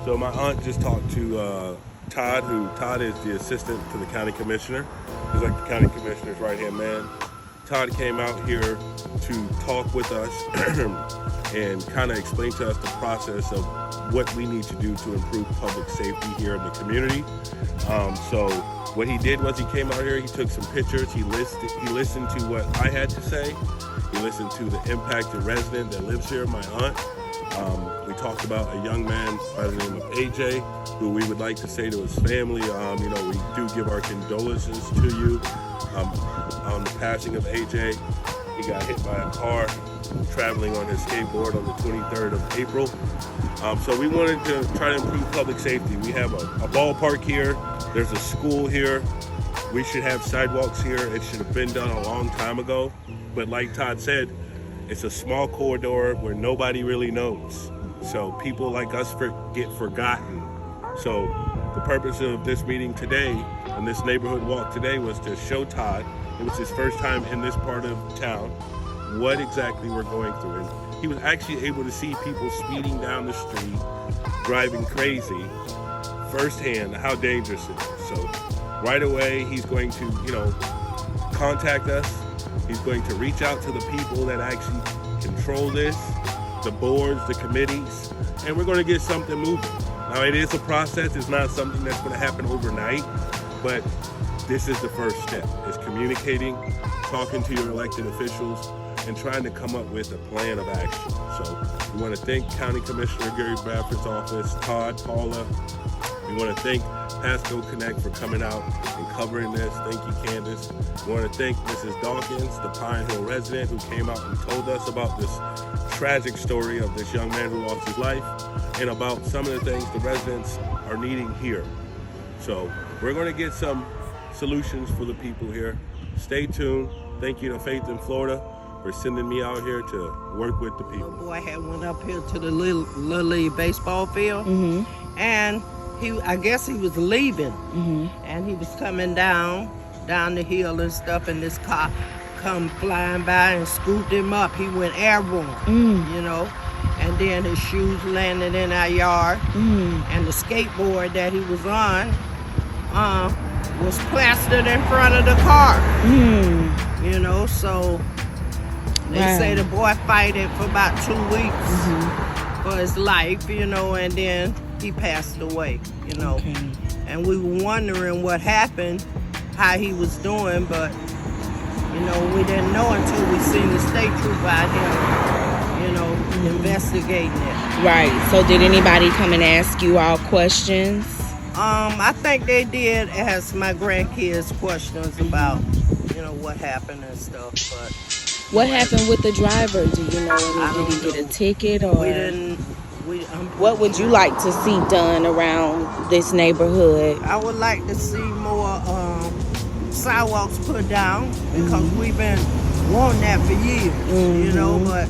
So my aunt just talked to Todd is the assistant to the county commissioner. He's like the county commissioner's right-hand man. Todd came out here to talk with us and kind of explain to us the process of what we need to do to improve public safety here in the community. So what he did was he came out here, he took some pictures, he listened to what I had to say, he listened to the impacted resident that lives here, my aunt. We talked about a young man by the name of AJ, who we would like to say to his family, we do give our condolences to you on the passing of AJ. He got hit by a car traveling on his skateboard on the 23rd of April. So we wanted to try to improve public safety. We have a ballpark here, there's a school here, we should have sidewalks here. It should have been done a long time ago, but like Todd said, it's a small corridor where nobody really knows. So people like us get forgotten. So the purpose of this meeting today and this neighborhood walk today was to show Todd, it was his first time in this part of town, what exactly we're going through. And he was actually able to see people speeding down the street, driving crazy, firsthand how dangerous it is. So right away, he's going to, contact us. He's going to reach out to the people that actually control this, the boards, the committees, and we're going to get something moving. Now, it is a process. It's not something that's going to happen overnight, but this is the first step. It's communicating, talking to your elected officials, and trying to come up with a plan of action. So we want to thank County Commissioner Gary Bradford's office, Todd, Paula. We want to thank Pasco Connect for coming out and covering this. Thank you, Candace. We want to thank Mrs. Dawkins, the Pinehill resident, who came out and told us about this tragic story of this young man who lost his life and about some of the things the residents are needing here. So we're going to get some solutions for the people here. Stay tuned. Thank you to Faith in Florida for sending me out here to work with the people. Boy had went up here to the little league baseball field, and I guess he was leaving, and he was coming down the hill and stuff, and this car come flying by and scooped him up. He went airborne, and then his shoes landed in our yard, and the skateboard that he was on was plastered in front of the car, so they say the boy fighted for about 2 weeks for his life, and then he passed away, Okay. And we were wondering what happened, how he was doing, but, we didn't know until we seen the state trooper out here, investigating it. Right. So did anybody come and ask you all questions? I think they did ask my grandkids questions about, what happened and stuff, but... What happened with the driver? Do you know? Did he get a ticket or? We didn't. What would you like to see done around this neighborhood? I would like to see more sidewalks put down because we've been wanting that for years, but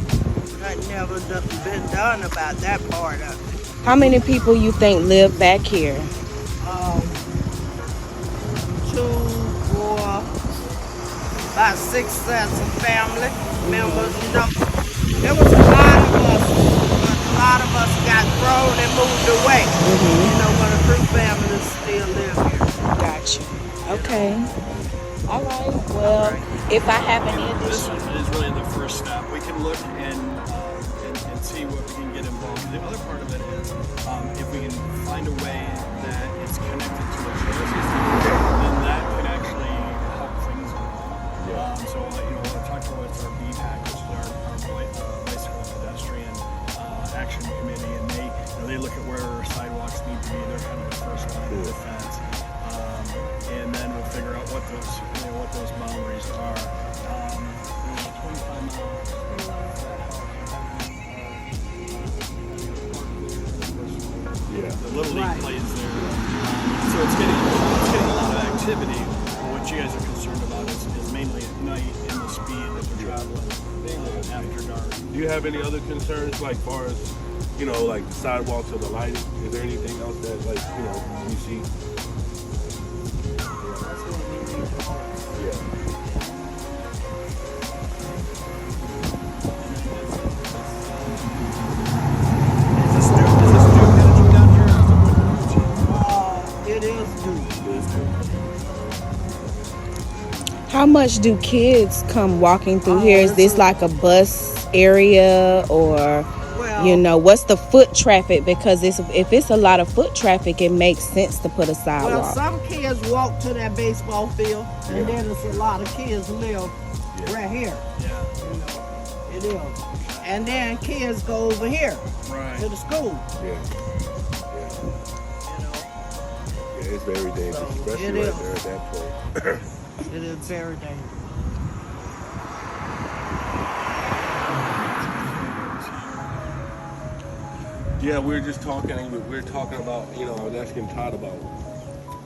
nothing ever been done about that part of it. How many people you think live back here? 2, 4, about 6 sets of family members, There was a lot of us, but a lot of us got thrown and moved away. But a few families still live here. Gotcha. Okay. All right. Well, if I have any additional... This is really the first step. We can look and see what we can get involved. The other part of it is if we can find a way that it's connected to a trail system, then that could actually help things along. So, what I talked about is our BPAC, which is our bicycle and pedestrian action committee, and they look at where sidewalks need to be. They're kind of the first line of defense, and then we'll figure out what those boundaries are. 25 miles. The Little League plays there. So it's getting a lot of activity. What you guys are concerned about is mainly at night and the speed that we're traveling after dark. Do you have any other concerns, like far as, like the sidewalks or the lighting? Is there anything else that, you see? Is this new management down here? How much do kids come walking through here? Is this this is- like a bus area, or Well, what's the foot traffic? Because if it's a lot of foot traffic, it makes sense to put a well, sidewalk. some kids walk to that baseball field, and Yeah. then there's a lot of kids live right here. Yeah. You know, it is. And then kids go over here Right. to the school. Yeah. You know, Yeah, it's very dangerous, So, especially it right is. there at that point. it is very dangerous. Yeah, we were just talking. We were talking about, I was asking Todd about.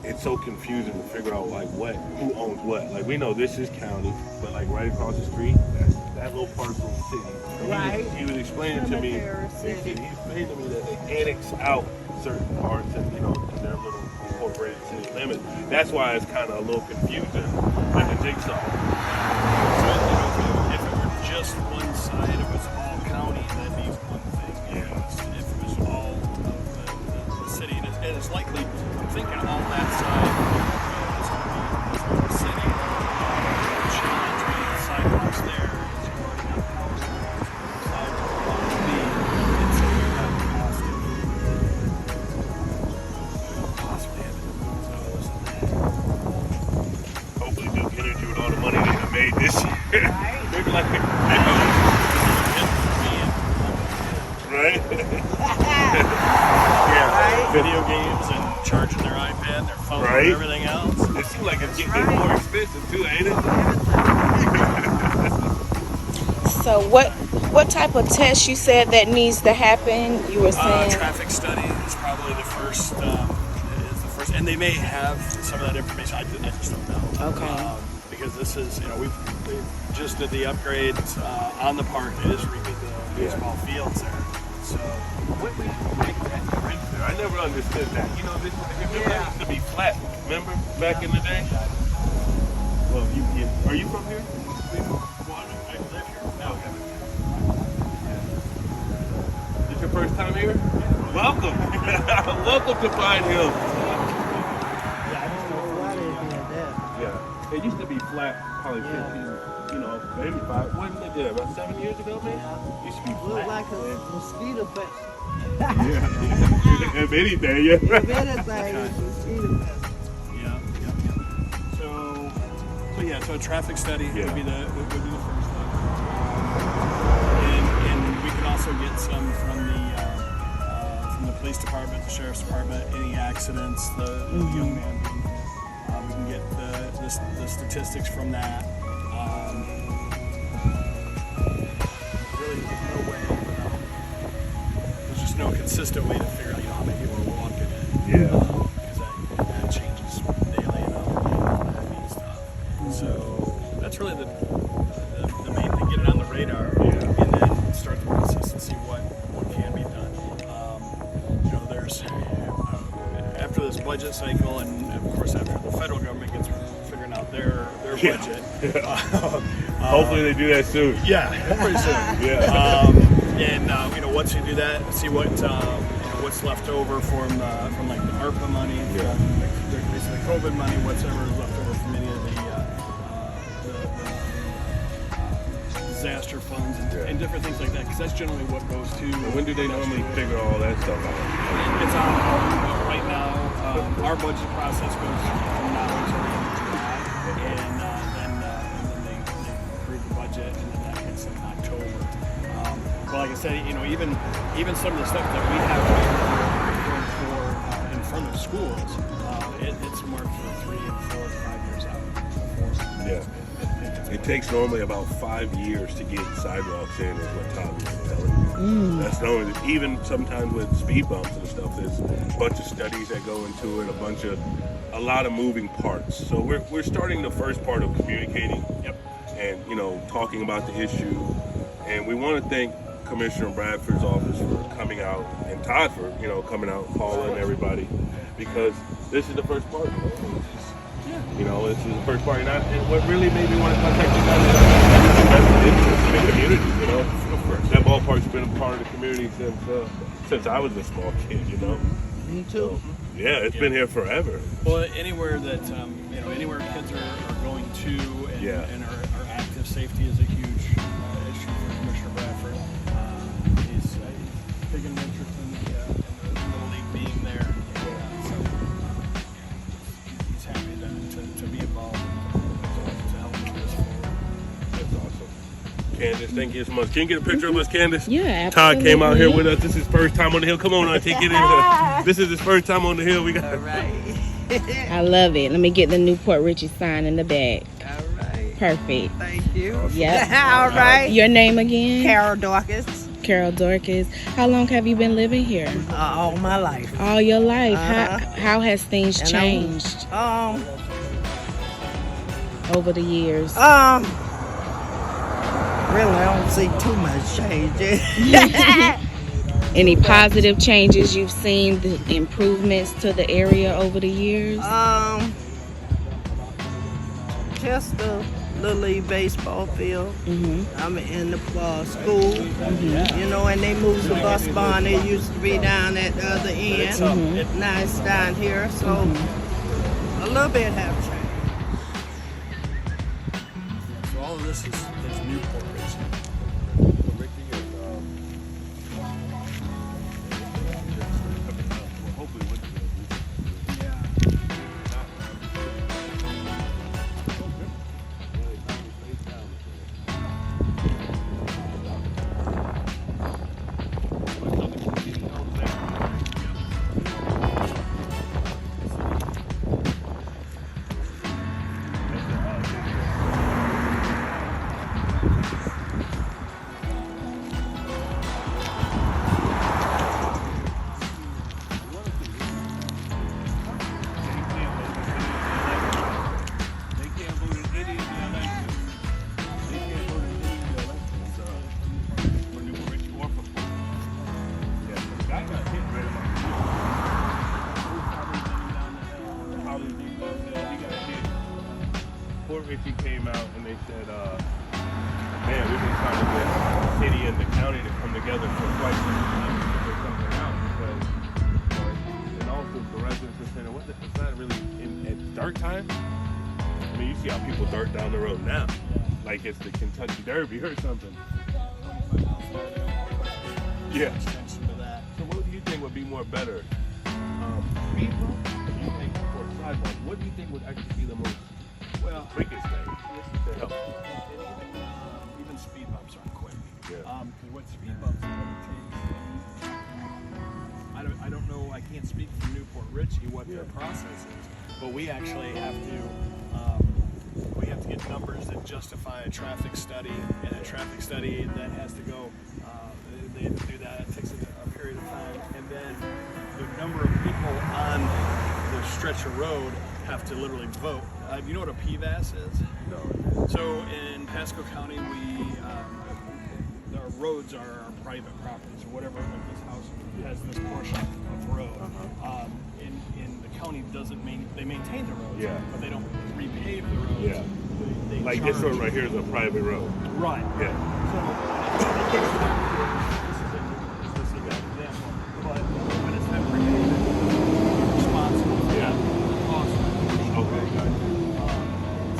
It's so confusing to figure out who owns what. Like we know this is county, but like right across the street, that little parcel is city. And Right. He was explaining to me. Cemetery, He city. explained to me that they annex out certain parts and to their little incorporated city limits. That's why it's kind of a little confusing, like a jigsaw. So, if it were just one side, it was all county, that'd be one thing. If it was all of the city, and it's likely, I'm thinking all that side is going to be the city. Challenge with the sidewalks there. It's already got house sidewalk to be. It's a cost possibly have it. Hopefully, Duke Energy with all the money they have made this year, maybe like right. Yeah. Video games and charging their iPad, their phone, Right. and everything else. It seems like it's getting more expensive too, ain't it? So what type of test you said that needs to happen? You were saying Traffic study is probably the first. And they may have some of that information. I just don't know. Okay. Because this is, we just did the upgrades on the park. It is redid the baseball fields there. So What made you make that right there? I never understood that. This used to be flat. Remember back in the day? Well, are you from here? I live here. No. This your first time here? Welcome. Welcome to Pinehill. Why they did that? Yeah. It used to be flat, probably 15, maybe 5. When they did it? About 7 years ago, maybe? Used to be Look flat. like a mosquito pest. Yeah. If anything, yeah. If anything, it's a mosquito pest. So a traffic study Yeah. would be the first one. And we can also get some from the police department, the sheriff's department, any accidents, the young man being hit. We can get the statistics from that. Really, there's no way. There's just no consistent way to figure out how many people are walking in. Yeah. Because that changes daily and stuff. So that's really the main thing. Get it on the radar, and then start the process and see what can be done. There's after this budget cycle, and of course after the federal government gets figuring out their budget. Hopefully they do that soon. Yeah, pretty soon. Yeah. Once you do that, see what's left over from like the ARPA money, basically COVID money, whatever is left over from any of the disaster funds and different things like that, because that's generally what goes to. When do they normally figure all that stuff out? It's on right now. Our budget process goes from now until the end of July, and then they approve the budget, and then that hits in October. But like I said, even some of the stuff that we have for in front of schools, it's marked for 3 and 4 and 5 years out. Yeah. It takes normally about 5 years to get sidewalks in, is what Todd was telling me. That's normally, even sometimes with speed bumps and stuff, there's a bunch of studies that go into it, a lot of moving parts. So we're starting the first part of communicating and, talking about the issue. And we want to thank Commissioner Bradford's office for coming out, and Todd for, coming out, Paula and everybody, because this is the first part. This is the first part. And what really made me want to contact you guys is interest in the community, That ballpark's been a part of the community since I was a small kid, Me too. Yeah, it's been here forever. Well, anywhere that anywhere kids are going to, and our active safety is a huge issue for Commissioner Bradford. He's taking an interest in the Little League being there, so he's happy to be involved and to help move this forward. That's awesome. Candace, thank you so much. Can you get a picture of us, Candace? Yeah, absolutely. Todd came out here with us. This is his first time on the hill. Come on, Auntie, get in here. This is his first time on the hill. We got. All right. I love it. Let me get the Newport Richie sign in the back. All right. Perfect. Thank you. Yep. All right. Your name again? Carol Dorcas. Carol Dorcas. How long have you been living here? All my life. All your life. Uh-huh. How has things And changed over the years? Really, I don't see too much change. Any positive changes you've seen, the improvements to the area over the years? Just the Little League baseball field. I'm in the school, you know, and they moved the bus barn. It used to be down at the other end. Now it's down here, so a little bit have changed. So all of this is Newport Richie. Richie came out and they said, man, we've been trying to get the city and the county to come together for quite some time to figure something out because, and also the residents are saying, it's not really at dark time. I mean, you see how people dart down the road now, like it's the Kentucky Derby or something. Yeah. So what do you think would be more better? Speed bump? You think or sidewalk? What do you think would actually be the most quickest thing to help? Even speed bumps aren't quick. Yeah. Because what speed bumps take, I don't know. I can't speak for Newport Richie what their process is, but we actually have to get numbers that justify a traffic study, and a traffic study that has to go. They have to do that. It takes a period of time, and then the number of people on the stretch of road have to literally vote. You know what a PVAS is? No. So in Pasco County, our roads are our private property. So whatever, like this house has this portion of road. In the county they maintain the roads, but they don't repave the roads. Yeah. They Like this one right here is a private road. Right. Yeah. This is an example. But when it's time for paving, you're responsible for the cost of it. Okay, gotcha.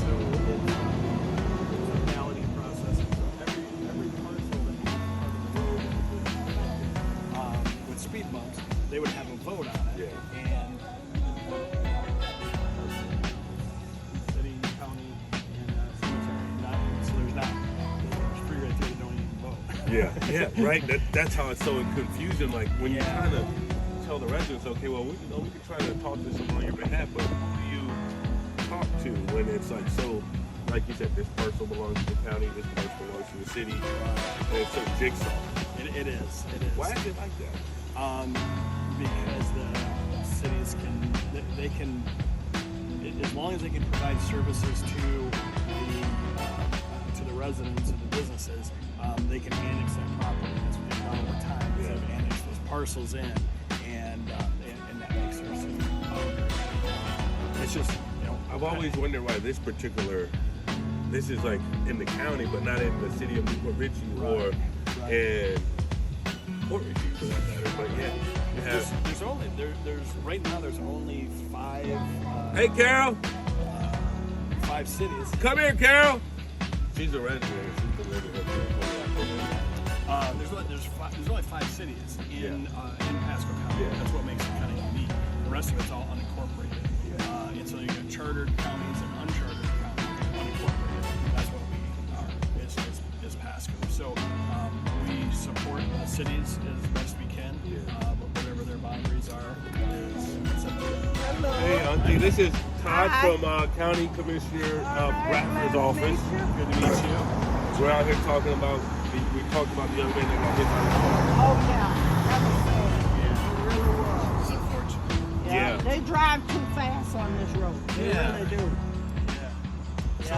So it's a balloting process. So every parcel that is part of the road with speed bumps, they would have a vote on it. Yeah. And city, county, and cemetery, so there's free right there that don't even vote. Yeah, right. That's how it's so confusing. Like when you're trying to tell the residents, okay, well, we can try to talk to someone on your behalf, but who do you talk to when it's like so? Like you said, this parcel belongs to the county, this parcel belongs to the city, and it's so jigsaw. It is. Why is it like that? Because the cities can, as long as they can provide services to the residents and the businesses, they can annex that property. That's what they've done over time. They've annexed those parcels in, and that makes their city. It's just, I've always wondered why this is like in the county, but not in the city of Newport Richie, and support review for that matter. But yeah, you have. There's right now there's only 5. Hey, Carol, 5 cities. come here, Carol. She's a resident. She's a resident. There's only 5 cities in Pasco County. Yeah. That's what makes it kind of unique. The rest of it's all unincorporated. And so you got chartered counties and unchartered counties, unincorporated. That's what we are is Pasco. So we support the cities as best we can, but whatever their boundaries are, it's up to them. Hey, Auntie, this is Todd from County Commissioner Bradford's office. Good to meet you. We're out here talking about, we talked about the young man that got hit by the car. Oh yeah, that was sad. It really was. It's unfortunate. Yeah. They drive too fast on this road. They really do. Yeah. So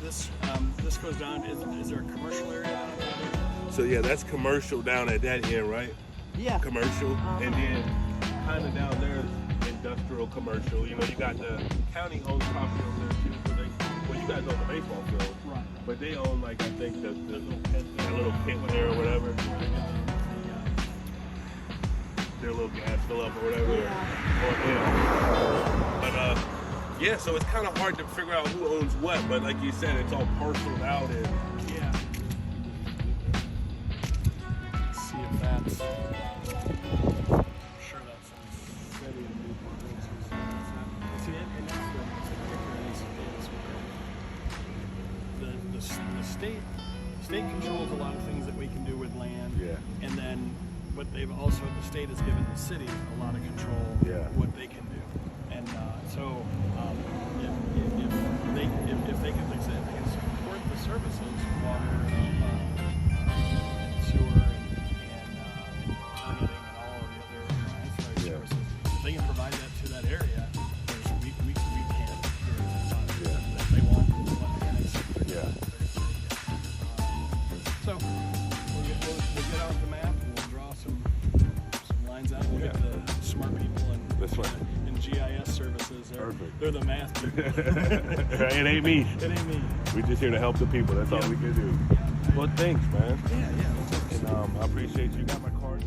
this goes down. Is there a commercial area down there? So yeah, that's commercial down at that end, right? Yeah. Commercial, and then kind of down there is industrial commercial. You know, you got the county owns property over there too. So you guys own the baseball field, Right. but they own like I think the little pit there or whatever. Their little gas fill up or whatever. But yeah, so it's kind of hard to figure out who owns what. But like you said, it's all parceled out and. Yeah. Let's see if that's. I'm sure that's steady and Newport. See, and that's the state controls a lot of things that we can do with land. Yeah. And then, but the state has given the city a lot of control. Yeah. What they can do, and so if they can, like I said, they can support the services, water, sewer, and permitting, and all of the other ancillary services. If they can provide that to that area, we can't do anything about it. If they want to annex it, so we'll get out the map and we'll draw some lines out. We'll get the smart people and GIS services. They're the math people. It ain't me. It ain't me. We're just here to help the people. That's all we can do. Well, thanks, man. Yeah. And I appreciate you. Got my card.